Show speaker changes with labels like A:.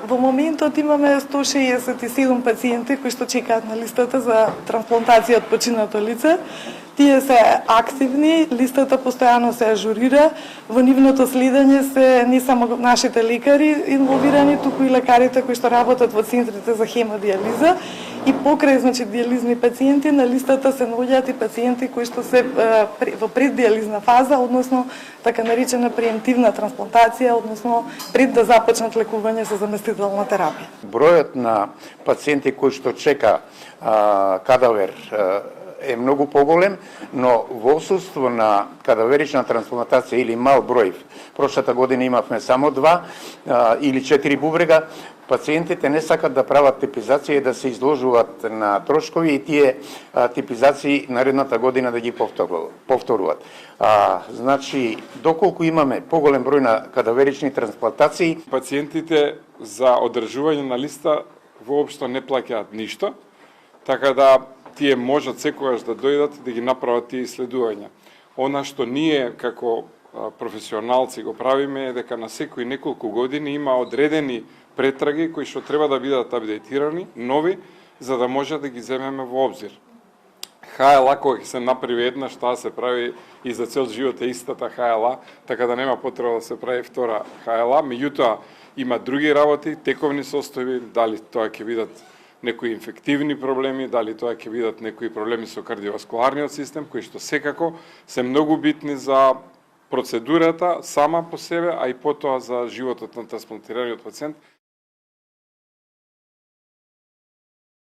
A: Во моментот имаме 167 пациенти кои што чекаат на листата за трансплантација од починато лице. Тие се активни, листата постојано се ажурира, во нивното следење се не само нашите лекари инволвирани, туку и лекарите кои што работат во центрите за хемодиализа и покрај диализни пациенти на листата се наоѓаат и пациенти кои што се во преддиализна фаза, односно така наречена преемптивна трансплантација, односно пред да започнат лекување со заместителна терапија.
B: Бројот на пациенти кои што чека кадавер е многу поголем, но во отсуство на кадаверична трансплантација или мал број, прошлата година имавме само 2 или 4 бубрега, пациентите не сакат да прават типизација и да се изложуваат на трошкови и тие типизации наредната година да ги повторуваат. Значи, доколку имаме поголем број на кадаверични трансплантации,
C: пациентите за одржување на листа воопшто не плаќаат ништо, така да тие можат секогаш да дојдат и да ги направат тие исследувања. Она што ние како професионалци го правиме е дека на секои неколку години има одредени претраги кои што треба да бидат апдейтирани, нови, за да може да ги земеме во обзир. ХЛА кога се направи еднаш, таа се прави и за цел живот е истата ХЛА, така да нема потреба да се прави втора ХЛА, меѓутоа има други работи, тековни состојби, дали тоа ќе бидат некои инфективни проблеми, дали тоа ќе бидат некои проблеми со кардиоваскуларниот систем, кои што секако се многу битни за процедурата сама по себе, а и потоа за животот на трансплантираниот пациент.